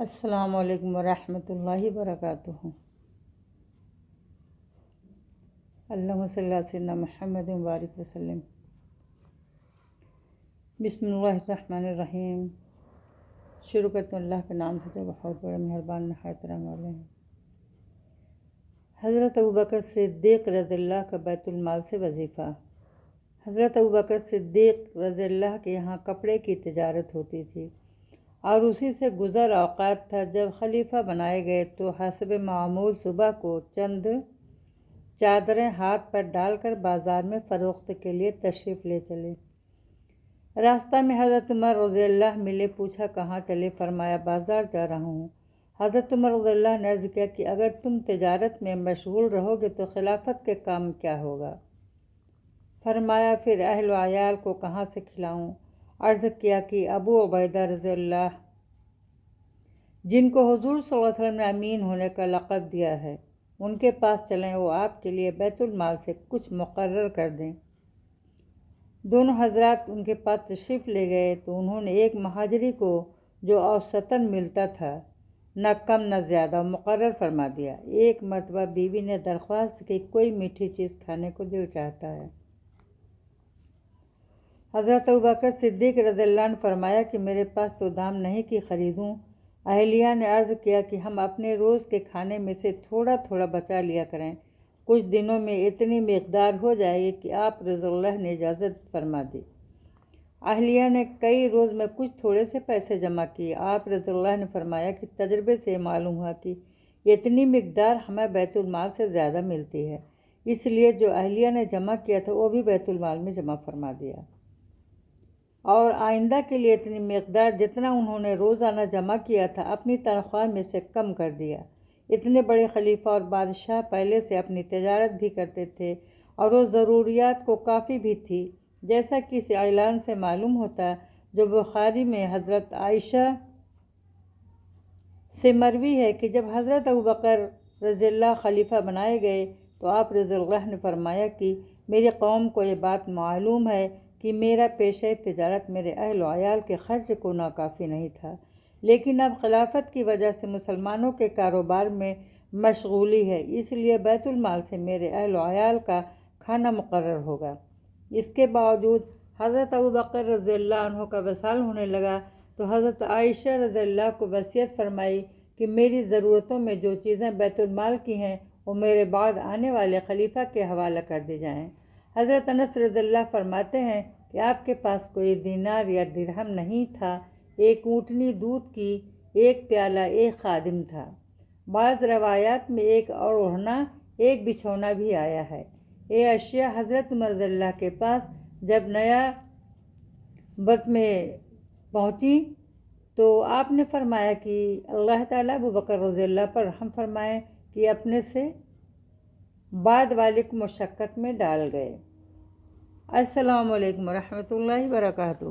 السلام علیکم ورحمۃ اللہ وبرکاتہ۔ اللہم صلی علی سیدنا محمد وبارک وسلم۔ بسم اللہ الرحمن الرحیم۔ شروع کرتے ہیں اللہ کے نام سے جو بہت بڑا مہربان نہایت رحم والے ہیں۔ حضرت ابوبکر صدیق رضی اللہ کا بیت المال سے وظیفہ۔ حضرت ابوبکر صدیق رضی اللہ کے یہاں کپڑے کی تجارت ہوتی تھی اور اسی سے گزر اوقات تھا۔ جب خلیفہ بنائے گئے تو حسب معمول صبح کو چند چادریں ہاتھ پر ڈال کر بازار میں فروخت کے لیے تشریف لے چلے۔ راستہ میں حضرت عمر رضی اللہ ملے، پوچھا کہاں چلے؟ فرمایا بازار جا رہا ہوں۔ حضرت عمر رضی اللہ نے عرض کیا کہ اگر تم تجارت میں مشغول رہو گے تو خلافت کے کام کیا ہوگا؟ فرمایا پھر اہل و عیال کو کہاں سے کھلاؤں؟ عرض کیا کہ ابو عبیدہ رضی اللہ جن کو حضور صلی اللہ علیہ وسلم نے امین ہونے کا لقب دیا ہے ان کے پاس چلیں، وہ آپ کے لیے بیت المال سے کچھ مقرر کر دیں۔ دونوں حضرات ان کے پاس تشریف لے گئے تو انہوں نے ایک مہاجری کو جو اوسطاً ملتا تھا نہ کم نہ زیادہ مقرر فرما دیا۔ ایک مرتبہ بیوی نے درخواست کی کوئی میٹھی چیز کھانے کو دل چاہتا ہے۔ حضرت ابوبکر صدیق رضی اللہ نے فرمایا کہ میرے پاس تو دام نہیں کہ خریدوں۔ اہلیہ نے عرض کیا کہ ہم اپنے روز کے کھانے میں سے تھوڑا تھوڑا بچا لیا کریں، کچھ دنوں میں اتنی مقدار ہو جائے گی کہ آپ رضی اللہ نے اجازت فرما دی۔ اہلیہ نے کئی روز میں کچھ تھوڑے سے پیسے جمع کیے۔ آپ رضی اللہ نے فرمایا کہ تجربے سے معلوم ہوا کہ اتنی مقدار ہمیں بیت المال سے زیادہ ملتی ہے، اس لیے جو اہلیہ نے جمع کیا تھا وہ بھی بیت المال میں جمع فرما دیا، اور آئندہ کے لیے اتنی مقدار جتنا انہوں نے روزانہ جمع کیا تھا اپنی تنخواہ میں سے کم کر دیا۔ اتنے بڑے خلیفہ اور بادشاہ پہلے سے اپنی تجارت بھی کرتے تھے اور وہ ضروریات کو کافی بھی تھی، جیسا کہ اس اعلان سے معلوم ہوتا جو بخاری میں حضرت عائشہ سے مروی ہے کہ جب حضرت ابوبکر رضی اللہ خلیفہ بنائے گئے تو آپ رضی اللہ نے فرمایا کہ میری قوم کو یہ بات معلوم ہے کہ میرا پیشہ تجارت میرے اہل و عیال کے خرچ کو ناکافی نہیں تھا، لیکن اب خلافت کی وجہ سے مسلمانوں کے کاروبار میں مشغولی ہے، اس لیے بیت المال سے میرے اہل و عیال کا کھانا مقرر ہوگا۔ اس کے باوجود حضرت ابوبکر رضی اللہ عنہ کا وصال ہونے لگا تو حضرت عائشہ رضی اللہ کو وصیت فرمائی کہ میری ضرورتوں میں جو چیزیں بیت المال کی ہیں وہ میرے بعد آنے والے خلیفہ کے حوالہ کر دی جائیں۔ حضرت انس رضی اللہ فرماتے ہیں کہ آپ کے پاس کوئی دینار یا درہم نہیں تھا، ایک اونٹنی دودھ کی، ایک پیالہ، ایک خادم تھا۔ بعض روایات میں ایک اور اوڑھنا، ایک بچھونا بھی آیا ہے۔ یہ اشیاء حضرت عمر رضی اللہ کے پاس جب نیا بت میں پہنچی تو آپ نے فرمایا کہ اللہ تعالیٰ ابوبکر رضی اللہ پر رحم فرمائے کہ اپنے سے بعد والے کو مشقت میں ڈال گئے۔ السلام علیکم ورحمۃ اللہ وبرکاتہ۔